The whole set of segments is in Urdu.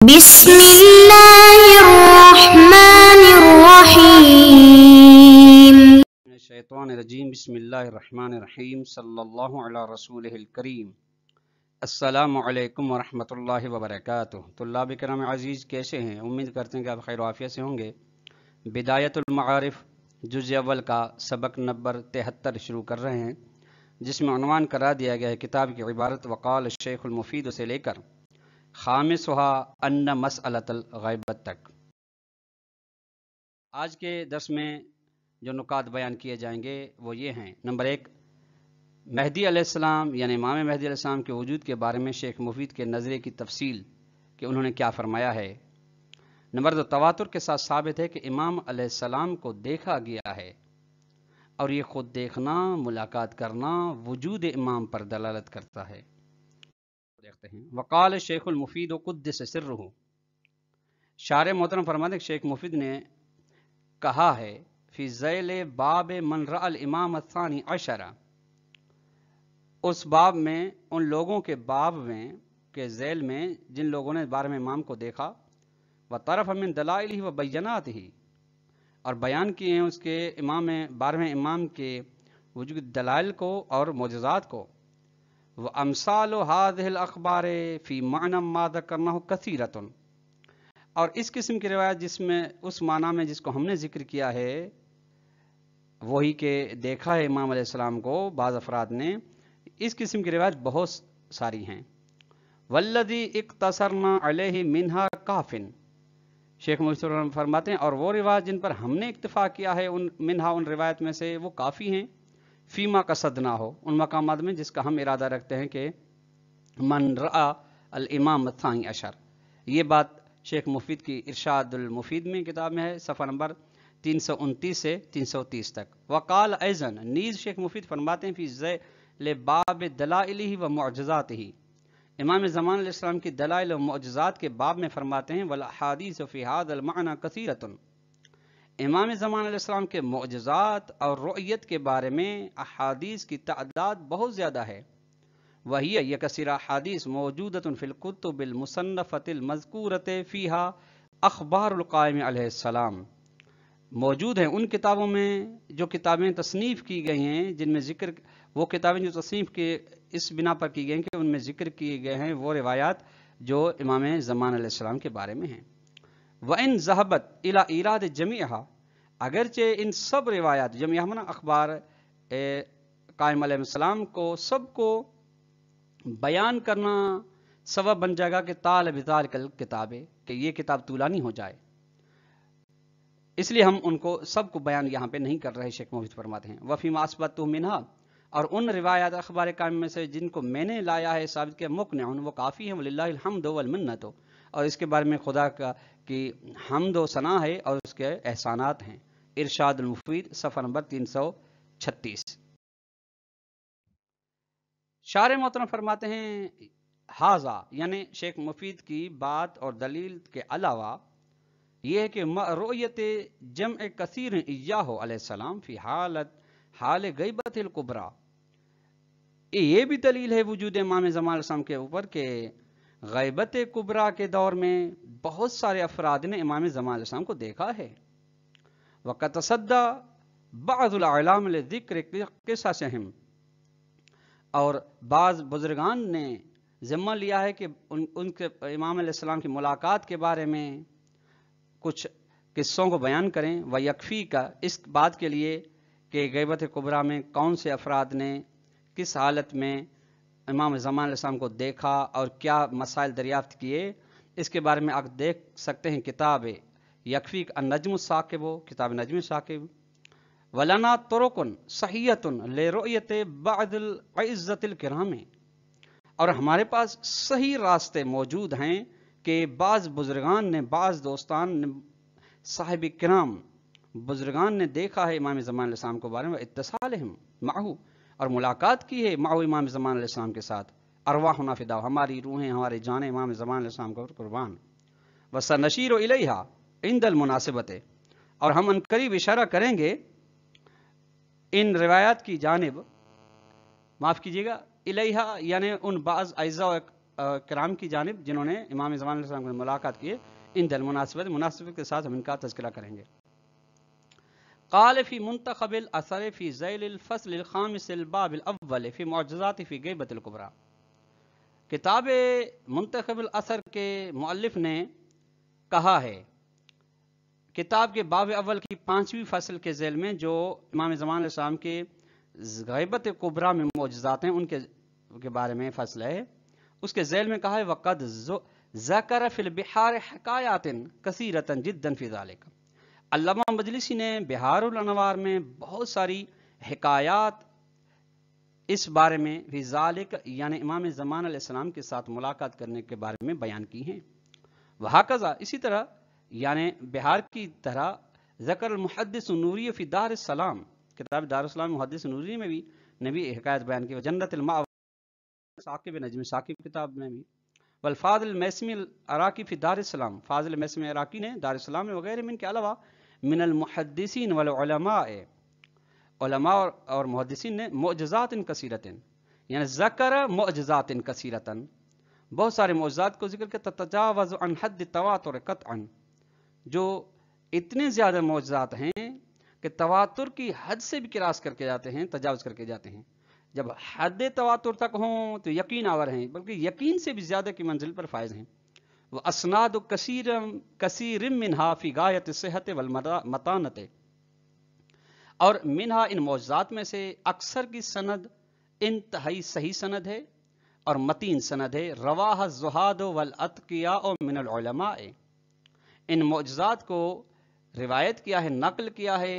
بسم اللہ الرحمن الرحیم الشیطان الرجیم بسم اللہ الرحمن الرحیم صلی اللہ علی رسولہ الکریم السلام علیکم ورحمۃ اللہ وبرکاتہ۔ طلاب کرام عزیز کیسے ہیں؟ امید کرتے ہیں کہ آپ خیر و عافیت سے ہوں گے۔ بدایت المعارف جزء اول کا سبق نمبر 73 شروع کر رہے ہیں، جس میں عنوان قرار دیا گیا ہے کتاب کی عبارت وقال الشیخ المفید سے لے کر خامسها ان مسئلۃ الغیبت تک۔ آج کے درس میں جو نکات بیان کیے جائیں گے وہ یہ ہیں۔ نمبر 1، مہدی علیہ السلام یعنی امام مہدی علیہ السلام کے وجود کے بارے میں شیخ مفید کے نظریے کی تفصیل کہ انہوں نے کیا فرمایا ہے۔ نمبر 2، تواتر کے ساتھ ثابت ہے کہ امام علیہ السلام کو دیکھا گیا ہے، اور یہ خود دیکھنا، ملاقات کرنا وجود امام پر دلالت کرتا ہے۔ دیکھتے ہیں۔ وقال شیخ المفید قدس سرہ، شارح محترم فرماتے ہیں کہ شیخ مفید نے کہا ہے فی ذیل باب من رأى الامام الثانی عشرہ، اس باب میں ان لوگوں کے باب میں کے ذیل میں جن لوگوں نے 12ویں امام کو دیکھا، وطرف من دلائلہ وبیناتہ، اور بیان کیے ہیں اس کے امام 12ویں امام کے وجود دلائل کو اور معجزات کو۔ وَأَمْثَالُ هَذِهِ الْأَخْبَارِ فِي مَعْنًى مَا ذَكَرْنَاهُ كَثِيرَةٌ، اور اس قسم کی روایت جس میں اس معنی میں جس کو ہم نے ذکر کیا ہے وہی کہ دیکھا ہے امام علیہ السلام کو بعض افراد نے، اس قسم کی روایت بہت ساری ہیں۔ وَالَّذِي اِقْتَصَرْنَا عَلَيْهِ مِنْهَا كَافٍ، شیخ مفید فرماتے ہیں اور وہ روایت جن پر ہم نے اکتفا کیا ہے ان روایت میں سے وہ کافی ہیں، فیما قصدنا ہو، ان مقامات میں جس کا ہم ارادہ رکھتے ہیں کہ من رأى الامام الثانی عشر۔ یہ بات شیخ مفید کی ارشاد المفید میں کتاب میں ہے، صفحہ نمبر 329 سے 330 تک۔ وقال ایضا، نیز شیخ مفید فرماتے ہیں فی ذیل باب دلائلہ و معجزاتہ، امام زمان علیہ السلام کی دلائل و معجزات کے باب میں فرماتے ہیں والاحادیث فی ھذا المعنی کثیرۃ، امام زمان علیہ السلام کے معجزات اور رؤیت کے بارے میں احادیث کی تعداد بہت زیادہ ہے۔ وہی یہ کثیر احادیث موجودۃ فی الکتب المصنفۃ المذکورۃ فیہا اخبار القائم علیہ السلام، موجود ہیں ان کتابوں میں جو کتابیں تصنیف کی گئی ہیں، جن میں ذکر وہ کتابیں جو تصنیف کے اس بنا پر کی گئی ہیں کہ ان میں ذکر کیے گئے ہیں وہ روایات جو امام زمان علیہ السلام کے بارے میں ہیں۔ وَإِن ذَهَبَتْ إِلَىٰ إِيرَادِ جَمِيعِهَا، اگرچہ ان سب روایات جميعها منا اخبار قائم علیہ السلام کو سب کو بیان کرنا سبب بن جائے گا کہ طالب ذالک الکتاب، کہ یہ کتاب طولانی ہو جائے، اس لیے ہم ان کو سب کو بیان یہاں پہ نہیں کر رہے۔ شیخ مفید فرماتے ہیں وَفِيمَا أَثْبَتْتُهُ مِنْهَا، اور ان روایات اخبار قائم میں سے جن کو میں نے لایا ہے ثابت کیا، مقنع، وہ کافی ہیں، وَلِلَّهِ الْحَمْدُ وَالْمِنَّةُ، اور اس کے بارے میں خدا کی حمد و ثنا ہے اور اس کے احسانات ہیں۔ ارشاد المفید صفحہ نمبر 336۔ شارح محترم فرماتے ہیں ھذا، یعنی شیخ مفید کی بات اور دلیل کے علاوہ یہ ہے کہ رؤیت جمع کثیر ایاہ علیہ السلام فی حال غیبت الکبریٰ، یہ بھی دلیل ہے وجود امام زمان علیہ السلام کے اوپر کہ غیبت کبریٰ کے دور میں بہت سارے افراد نے امام زمان علیہ السلام کو دیکھا ہے۔ وقد تصدی بعض العلام لذکر قصصہم، اور بعض بزرگان نے ذمہ لیا ہے کہ ان کے امام علیہ السلام کی ملاقات کے بارے میں کچھ قصوں کو بیان کریں۔ ویکفی کا، اس بات کے لیے کہ غیبت کبریٰ میں کون سے افراد نے کس حالت میں امام زمان علیہ السلام کو دیکھا اور کیا مسائل دریافت کیے، اس کے بارے میں آپ دیکھ سکتے ہیں کتاب یکفی النجم الثاقب، کتاب نجم الثاقب۔ ولنا طرق صحیحۃ لرؤیت بعض الاعزۃ الکرام، اور ہمارے پاس صحیح راستے موجود ہیں کہ بعض بزرگان نے، بعض دوستان نے، صاحب کرام بزرگان نے دیکھا ہے امام زمان علیہ السلام کو بارے میں، اتصالہم معہ، اور ملاقات کی ہے معہ امام زمان علیہ السلام کے ساتھ۔ ارواحنا فدا، ہماری روحیں، ہماری جانیں امام زمان علیہ السلام کو قربان۔ وسنشیر الیہا عند المناسبۃ، اور ہم عنقریب اشارہ کریں گے ان روایات کی جانب، معاف کیجیے گا، الیہا یعنی ان بعض اعزاء کرام کی جانب جنہوں نے امام زمان علیہ السلام سے ملاقات کی، ان دل مناسبت کے ساتھ ہم ان کا تذکرہ کریں گے۔ قال فی منتخب الاثر فی ذیل الفصل الخامس الباب الاول فی معجزات فی غیبت الکبریٰ، کتاب منتخب الاثر کے مؤلف نے کہا ہے کتاب کے باب اول کی 5ویں فصل کے ذیل میں جو امام زمان علیہ السلام کے غیبت کبریٰ میں معجزات ہیں ان کے بارے میں فصل ہے، اس کے ذیل میں کہا ہے وقد ذکر فی البحار حکایات کثیرۃ جدا فی ذلک، علامہ مجلسی نے بحار الانوار میں بہت ساری حکایات اس بارے میں فی ذالک یعنی امام زمان علیہ السلام کے ساتھ ملاقات کرنے کے بارے میں بیان کی ہیں۔ وہکذا اسی طرح یعنی بہار کی طرح ذکر المحدث نوری فی دار السلام، کتاب دار السلام محدث نوری میں بھی نبی حکایت بیان کی، جنت الماء ثاقب نجم ثاقب کتاب میں بھی، والفاضل المیسمی العراقی فی دار السلام، فاضل المیسمی عراقی نے دار السلام میں وغیرہ من کے علاوہ من المحدثین والعلماء علماء اور محدثین نے معجزات کثیرت یعنی ذکر معجزات کثیرت بہت سارے معجزات کو ذکر کے تتجاوز عن حد تواتر قطعا، جو اتنے زیادہ معجزات ہیں کہ تواتر کی حد سے بھی کراس کر کے جاتے ہیں، تجاوز کر کے جاتے ہیں۔ جب حد تواتر تک ہوں تو یقین آور ہیں، بلکہ یقین سے بھی زیادہ کی منزل پر فائز ہیں۔ وہ اسناد کثیر منہا فی غایت الصحت والمتانت، اور منہا ان معجزات میں سے اکثر کی سند انتہائی صحیح سند ہے اور متین سند ہے۔ رواہ الزہاد والاتقیاء من العلماء، ان معجزات کو روایت کیا ہے، نقل کیا ہے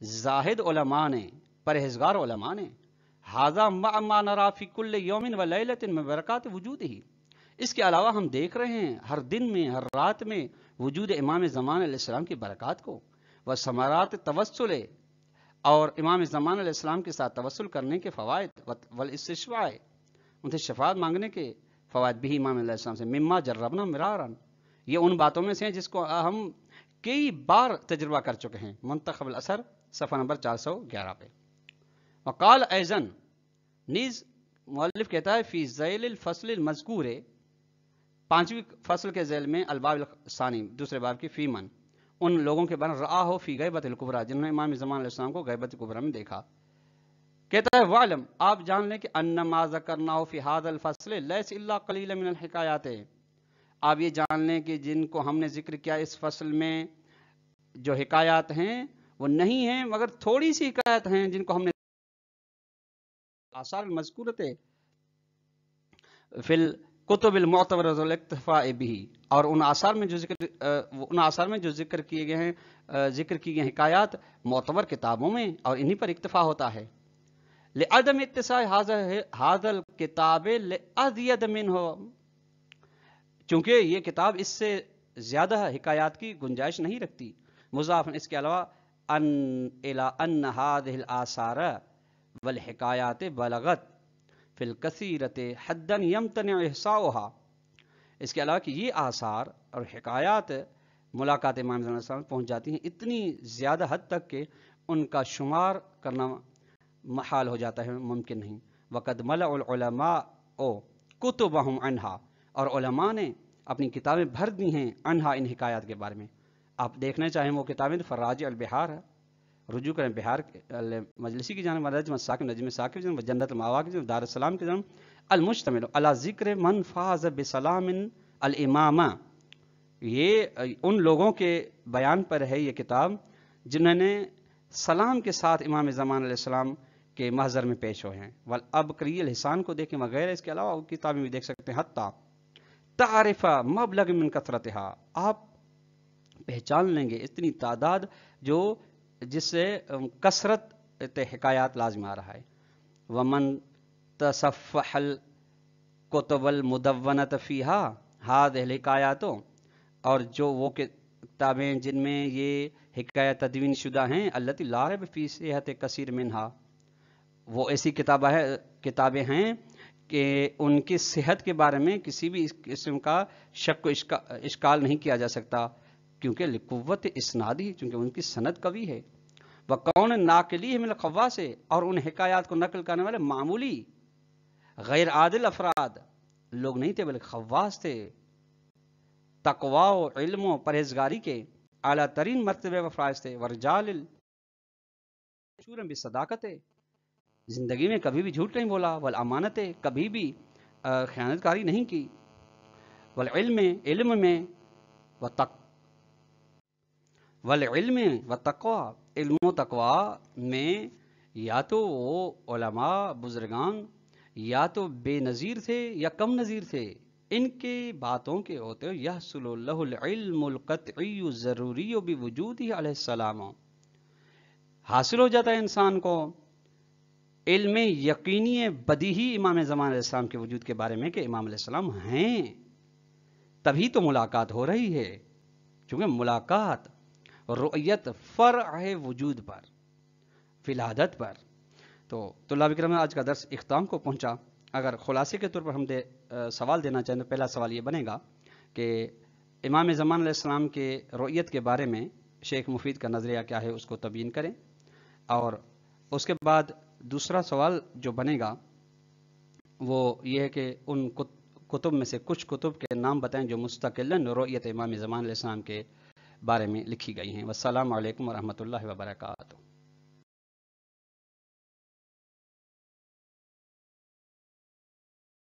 زاہد علماء نے، پرہیزگار علماء نے۔ ھذا مع ما نرى فی کل یوم و لیلۃ من برکات وجودہ، اس کے علاوہ ہم دیکھ رہے ہیں ہر دن میں ہر رات میں وجود امام زمان علیہ السلام کی برکات کو، وہ ثمرات توسل اور امام زمان علیہ السلام کے ساتھ توسل کرنے کے فوائد، والاستشفاء ان سے شفاعت مانگنے کے فوائد بھی امام علیہ السلام سے، مما جربنا مرارا، یہ ان باتوں میں سے ہیں جس کو ہم کئی بار تجربہ کر چکے ہیں۔ منتخب الاثر صفحہ نمبر 411 پہ۔ وقال ایضاً، نیز مؤلف کہتا ہے فی ذیل الفصل المذکور، 5ویں فصل کے ذیل میں الباب الثانی دوسرے باب کی فی من، ان لوگوں کے بارے میں رآ ہو فی غیبت الکبریٰ جنہوں نے امام زمان علیہ السلام کو غیبت کبریٰ میں دیکھا۔ کہتا ہے وعلم، آپ جان لیں کہ ان ما ذکرناہ فی ھذا الفصل لیس الا قلیلا من الحکایات، آپ یہ جان لیں کہ جن کو ہم نے ذکر کیا اس فصل میں جو حکایات ہیں وہ نہیں ہیں مگر تھوڑی سی حکایت ہیں جن کو ہم نے آثار المذکورت فی الکتب المعتبرہ والاکتفاء بہ، اور ان آثار میں جو ذکر کیے گئے ہیں ذکر کی گئے حکایات معتبر کتابوں میں اور انہی پر اکتفا ہوتا ہے۔ لعدم اتساع ھذا الکتاب لازید منہ، چونکہ یہ کتاب اس سے زیادہ حکایات کی گنجائش نہیں رکھتی۔ مضاف اس کے علاوہ ان ھذہ الآثار والحکایات بلغت فی الکثیرۃ حدا یمتنع احصاؤها، اس کے علاوہ کہ یہ آثار اور حکایات ملاقات امام صلی اللہ علیہ وسلم پہنچ جاتی ہیں اتنی زیادہ حد تک کہ ان کا شمار کرنا محال ہو جاتا ہے، ممکن نہیں۔ وقد ملأ العلماء کتبہم عنہا، اور علماء نے اپنی کتابیں بھر دی ہیں عنہا ان حکایات کے بارے میں۔ آپ دیکھنا چاہیں وہ کتابیں فراج البحار ہے، رجوع کریں بہار مجلسی کی جانب، نجم ثاقب نجم ثاقب کی جانب، جنت المأویٰ کی جانب، دار السلام کی جانب، المشتمل علی ذکر من فاز بسلام الامامہ، یہ ان لوگوں کے بیان پر ہے یہ کتاب جنہوں نے سلام کے ساتھ امام زمان علیہ السلام کے محضر میں پیش ہوئے ہیں۔ والابقری الحسان کو دیکھیں وغیرہ، اس کے علاوہ وہ کتابیں بھی دیکھ سکتے ہیں۔ حتیٰ تعرف مبلغ من کثرتها، آپ پہچان لیں گے اتنی تعداد جو جس سے کثرت حکایات لازم آ رہا ہے۔ ومن تصفح الکتب المدونۃ فیہا ھذہ الحکایات، اور جو وہ کتابیں جن میں یہ حکایت تدوین شدہ ہیں، التی لا ریب فی صحت کثیر منہا، وہ ایسی کتابیں ہیں کہ ان کی صحت کے بارے میں کسی بھی قسم کا شک و اشکال نہیں کیا جا سکتا، کیونکہ لقوت اسنادی، چونکہ ان کی سند قوی ہے۔ وکون ناقلی من الخواص، اور ان حکایات کو نقل کرنے والے معمولی غیر عادل افراد لوگ نہیں تھے بلکہ خواص تھے، تقوا و علم و پرہیزگاری کے اعلیٰ ترین مرتبے و فرائض تھے، ورجال مشہور بھی صداقت ہے، زندگی میں کبھی بھی جھوٹ نہیں بولا، والامانت ہے، کبھی بھی خیانت کاری نہیں کی، والعلم علم میں والعلم و تقوا علم و تقوا میں یا تو وہ علماء بزرگان یا تو بے نظیر تھے یا کم نظیر تھے، ان کے باتوں کے ہوتے ہوئے یحصل له العلم القطعی ضروری بوجودہ علیہ السلام، حاصل ہو جاتا ہے انسان کو علم یقینی بدیہی امام زمان علیہ السلام کے وجود کے بارے میں کہ امام علیہ السلام ہیں، تبھی تو ملاقات ہو رہی ہے، چونکہ ملاقات رؤیت فرع ہے وجود پر، ولادت پر۔ تو طلاب کرام آج کا درس اختتام کو پہنچا۔ اگر خلاصے کے طور پر ہم سوال دینا چاہیں تو پہلا سوال یہ بنے گا کہ امام زمان علیہ السلام کے رؤیت کے بارے میں شیخ مفید کا نظریہ کیا ہے، اس کو تبیین کریں، اور اس کے بعد دوسرا سوال جو بنے گا وہ یہ ہے کہ ان کتب میں سے کچھ کتب کے نام بتائیں جو مستقلاً رؤیت امام زمان علیہ السلام کے بارے میں لکھی گئی ہیں۔ والسلام علیکم ورحمۃ اللہ وبرکاتہ۔